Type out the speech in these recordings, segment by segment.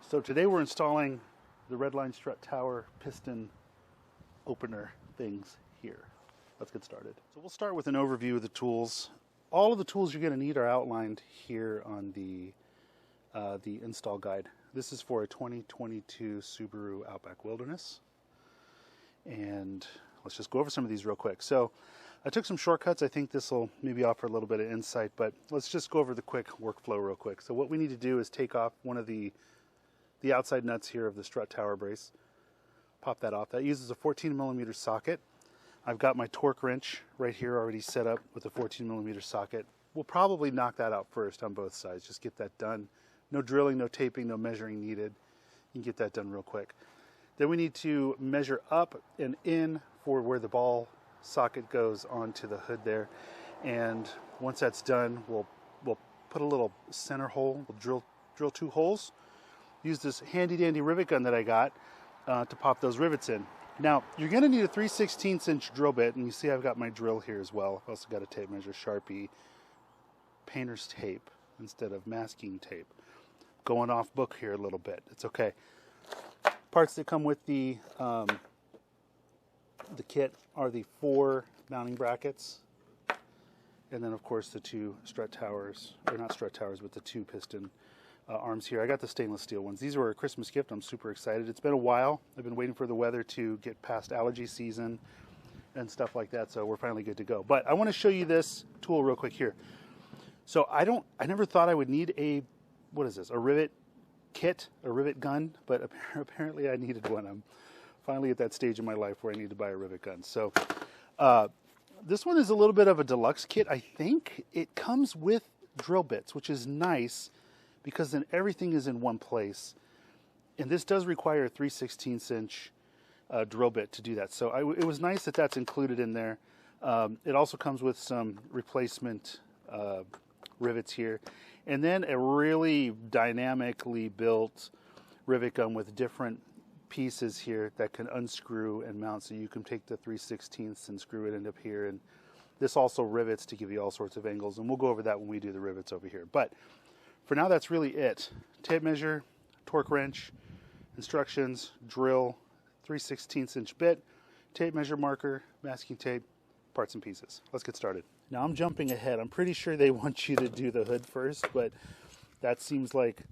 So today we're installing the Redline Strut Tower piston opener things here. Let's get started. So we'll start with an overview of the tools. All of the tools you're going to need are outlined here on the install guide. This is for a 2022 Subaru Outback Wilderness. And let's just go over some of these real quick. So I took some shortcuts. I think this will maybe offer a little bit of insight, but let's just go over the quick workflow real quick. So what we need to do is take off one of the outside nuts here of the strut tower brace. Pop that off. That uses a 14mm socket. I've got my torque wrench right here already set up with a 14mm socket. We'll probably knock that out first on both sides. Just get that done. No drilling, no taping, no measuring needed. You can get that done real quick. Then we need to measure up and in for where the ball socket goes onto the hood there. And once that's done, we'll put a little center hole. We'll drill 2 holes. Use this handy dandy rivet gun that I got to pop those rivets in. Now, you're going to need a 3/16 inch drill bit, and you see I've got my drill here as well. I've also got a tape measure, Sharpie, painter's tape instead of masking tape. Going off book here a little bit. It's okay. Parts that come with the kit are the 4 mounting brackets, and then of course the 2 strut towers, or not strut towers, but the 2 piston arms here. I got the stainless steel ones. These were a Christmas gift. I'm super excited. It's been a while. I've been waiting for the weather to get past allergy season and stuff like that, so we're finally good to go. But I want to show you this tool real quick here. So I never thought I would need a, what is this, a rivet kit, a rivet gun, but apparently I needed one. I'm finally at that stage in my life where I need to buy a rivet gun. So this one is a little bit of a deluxe kit. I think it comes with drill bits, which is nice, because then everything is in one place. And this does require a 3/16 inch drill bit to do that. So it was nice that that's included in there. It also comes with some replacement rivets here. And then a really dynamically built rivet gun with different pieces here that can unscrew and mount. So you can take the 3/16 and screw it up here. And this also rivets to give you all sorts of angles. And we'll go over that when we do the rivets over here. But for now, that's really it. Tape measure, torque wrench, instructions, drill, 3/16 inch bit, tape measure marker, masking tape, parts and pieces. Let's get started. Now I'm jumping ahead. I'm pretty sure they want you to do the hood first, but it seems like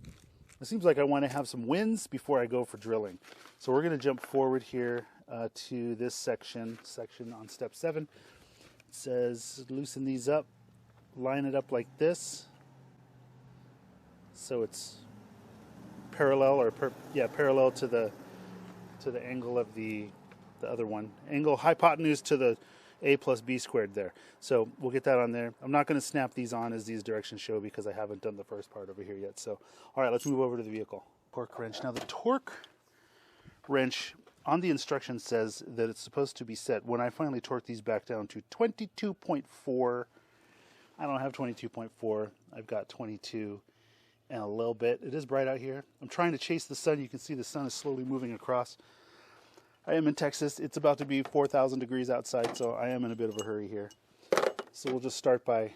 I want to have some wins before I go for drilling. So we're going to jump forward here to this section on step 7. It says loosen these up, line it up like this. So it's parallel, or parallel to the angle of the other one. Angle hypotenuse to the a plus b squared there. So we'll get that on there. I'm not going to snap these on as these directions show because I haven't done the first part over here yet. So, all right, let's move over to the vehicle. Torque wrench. Now the torque wrench on the instructions says that it's supposed to be set when I finally torque these back down to 22.4. I don't have 22.4. I've got 22. And a little bit. It is bright out here. I'm trying to chase the sun. You can see the sun is slowly moving across. I am in Texas. It's about to be 4,000 degrees outside, so I am in a bit of a hurry here. So we'll just start by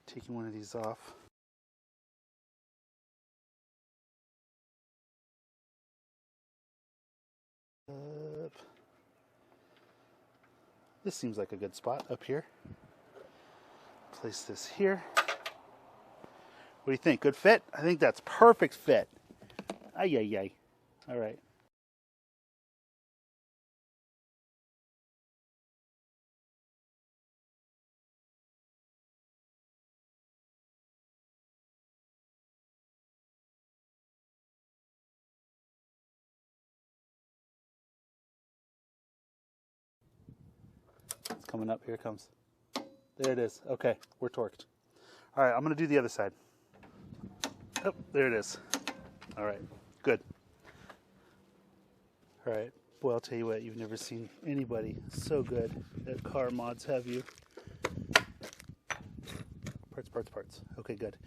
taking one of these off. This seems like a good spot up here. Place this here. What do you think? Good fit? I think that's perfect fit. Ay, ay, ay. All right. It's coming up. Here it comes. There it is. Okay, we're torqued. All right, I'm going to do the other side. Oh, there it is. All right, good. All right, boy, I'll tell you what, you've never seen anybody so good at car mods, have you? Parts. Okay, good.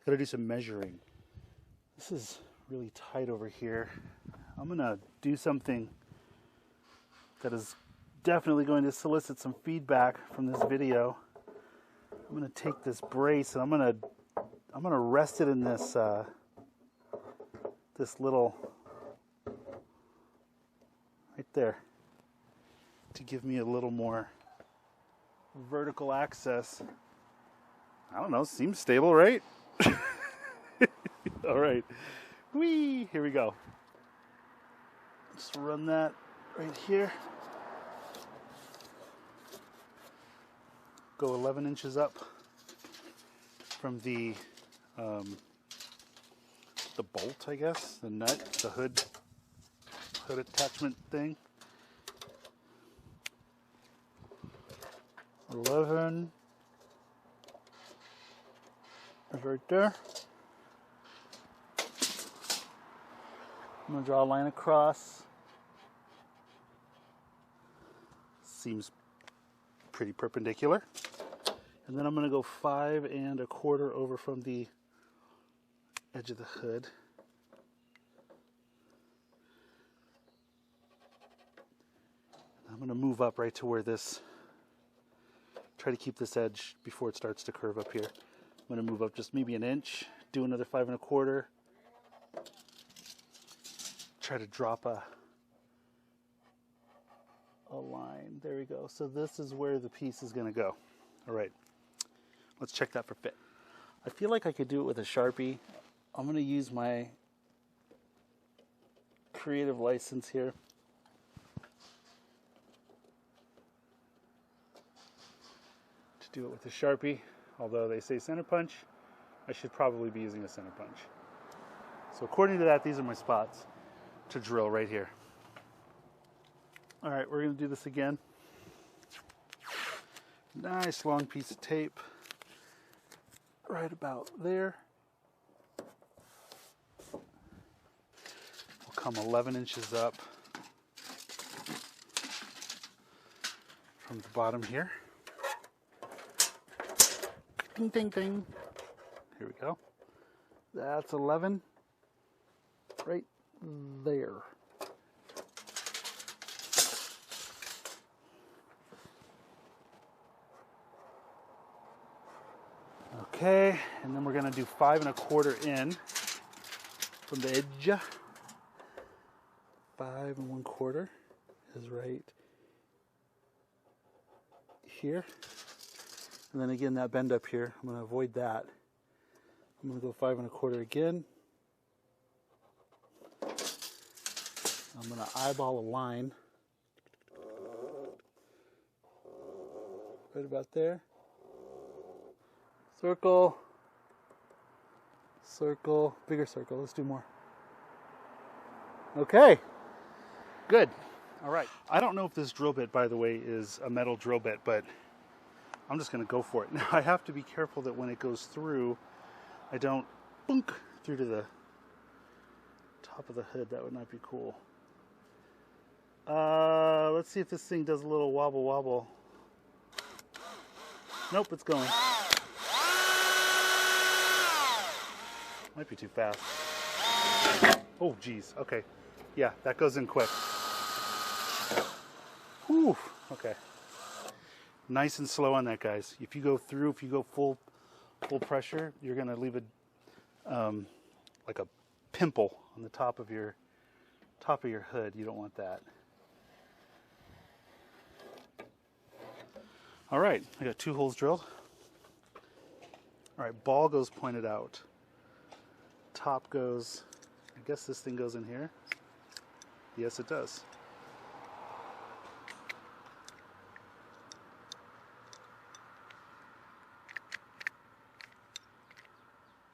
Gotta do some measuring. This is really tight over here. I'm gonna do something that is definitely going to solicit some feedback from this video. I'm gonna take this brace and I'm gonna rest it in this this little, right there, to give me a little more vertical access. I don't know, seems stable, right? All right, whee, here we go. Just run that right here. Go 11 inches up from the bolt, I guess, the nut, the hood attachment thing. 11 is right there. I'm going to draw a line across. Seems pretty perpendicular. And then I'm going to go 5 1/4 over from the edge of the hood. I'm going to move up right to where this, try to keep this edge before it starts to curve up here. I'm going to move up just maybe an inch, do another 5 1/4. Try to drop a line. There we go. So this is where the piece is going to go. All right. Let's check that for fit. I feel like I could do it with a Sharpie. I'm going to use my creative license here. To do it with a Sharpie. Although they say center punch, I should probably be using a center punch. So according to that, these are my spots to drill right here. All right, we're going to do this again. Nice long piece of tape. Right about there. We'll come 11 inches up from the bottom here. Ding, ding, ding. Here we go. That's 11 right there. Okay, and then we're going to do 5 1/4 in from the edge. 5 1/4 is right here. And then again, that bend up here, I'm going to avoid that. I'm going to go 5 1/4 again. I'm going to eyeball a line right about there. Circle, circle, bigger circle. Let's do more. Okay, good. All right. I don't know if this drill bit, by the way, is a metal drill bit, but I'm just going to go for it. Now, I have to be careful that when it goes through, I don't boonk through to the top of the hood. That would not be cool. Let's see if this thing does a little wobble wobble. Nope, it's going. Might be too fast. Oh, geez. Okay. Yeah, that goes in quick. Whew. Okay. Nice and slow on that, guys. If you go through, if you go full pressure, you're going to leave a like a pimple on the top of your hood. You don't want that. All right. I got 2 holes drilled. All right. Ball goes pointed out. Top goes, I guess this thing goes in here. Yes, it does.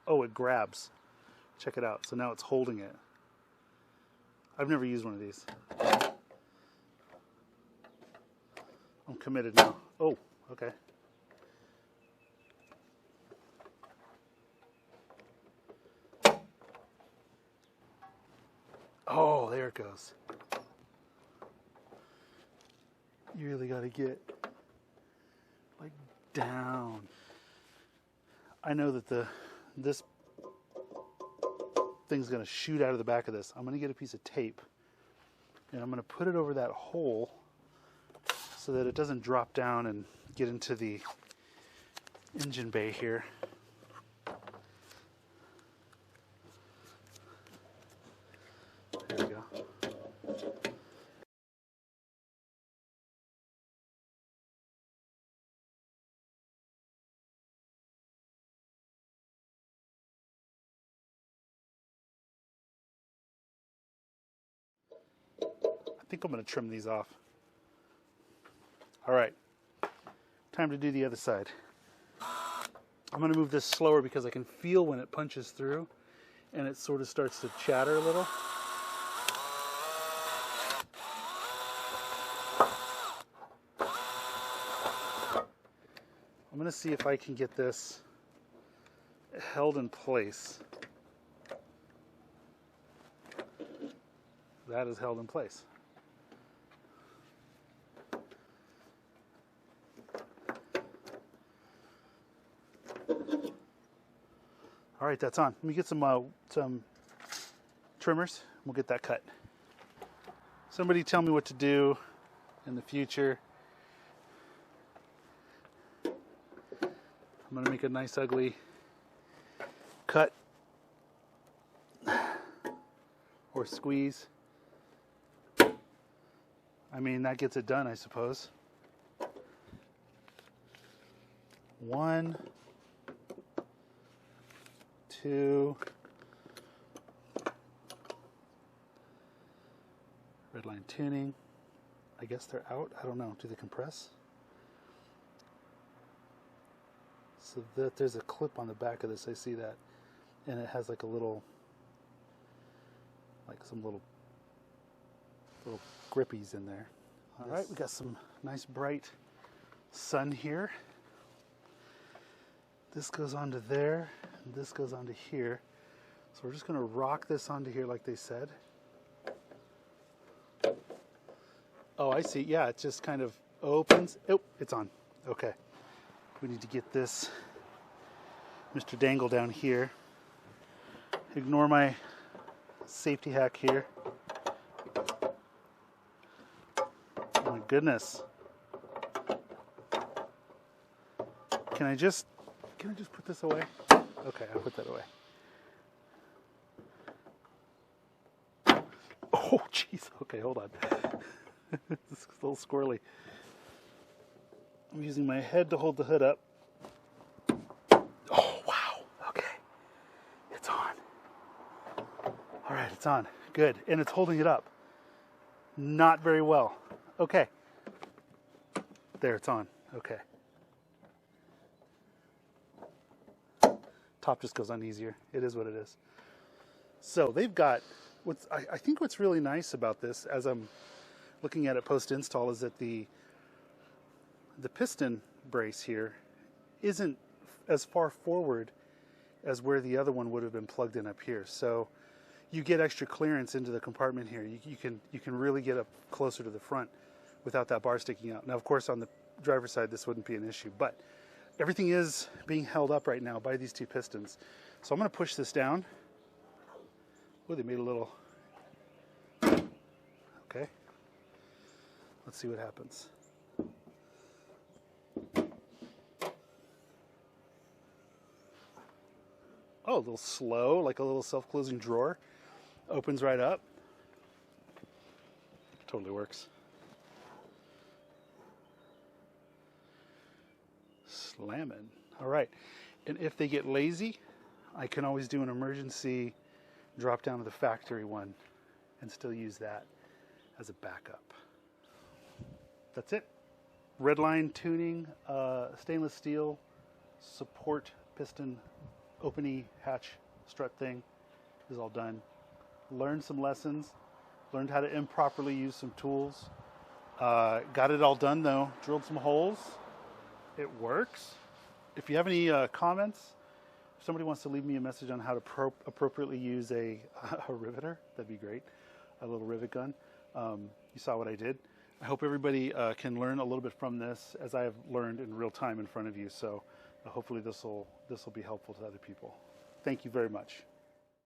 Oh, it grabs. Check it out. So now it's holding it. I've never used one of these. I'm committed now. Oh, okay. Oh, there it goes. You really got to get like down. I know that this thing's going to shoot out of the back of this. I'm going to get a piece of tape and I'm going to put it over that hole so that it doesn't drop down and get into the engine bay here. think I'm going to trim these off. All right, time to do the other side. I'm going to move this slower because I can feel when it punches through and it sort of starts to chatter a little. I'm going to see if I can get this held in place. That is held in place. All right, that's on. Let me get some trimmers. We'll get that cut. Somebody tell me what to do in the future. I'm going to make a nice ugly cut or squeeze. I mean, that gets it done, I suppose. 1, 2. Redline tuning. I guess they're out. I don't know. Do they compress? So that there's a clip on the back of this. I see that. And it has like a little, like some little grippies in there. All right, we got some nice bright sun here. This goes onto there, and this goes onto here. So we're just going to rock this onto here like they said. Oh, I see. Yeah, it just kind of opens. Oh, it's on. Okay. We need to get this Mr. Dangle down here. Ignore my safety hack here. Oh my goodness. Can I just put this away? Okay, I'll put that away. Oh, jeez. Okay, hold on. This is a little squirrely. I'm using my head to hold the hood up. Oh, wow. Okay. It's on. All right, it's on. Good. And it's holding it up. Not very well. Okay. There, it's on. Okay. Top just goes on easier. It is what it is. So they've got, I think what's really nice about this, as I'm looking at it post-install, is that the piston brace here isn't as far forward as where the other one would have been plugged in up here. So you get extra clearance into the compartment here. You can really get up closer to the front without that bar sticking out. Now, of course, on the driver's side, this wouldn't be an issue, but everything is being held up right now by these two pistons. So I'm going to push this down. Oh, they made a little. Okay. Let's see what happens. Oh, a little slow, like a little self-closing drawer. Opens right up. Totally works. Slamming. All right. And if they get lazy, I can always do an emergency drop down to the factory one and still use that as a backup. That's it. Redline Tuning, stainless steel, support piston, open hatch strut thing is all done. Learned some lessons, learned how to improperly use some tools. Got it all done though, drilled some holes. It works. If you have any comments, if somebody wants to leave me a message on how to appropriately use a riveter, that'd be great. A little rivet gun. You saw what I did. I hope everybody can learn a little bit from this, as I have learned in real time in front of you. So hopefully this will be helpful to other people. Thank you very much.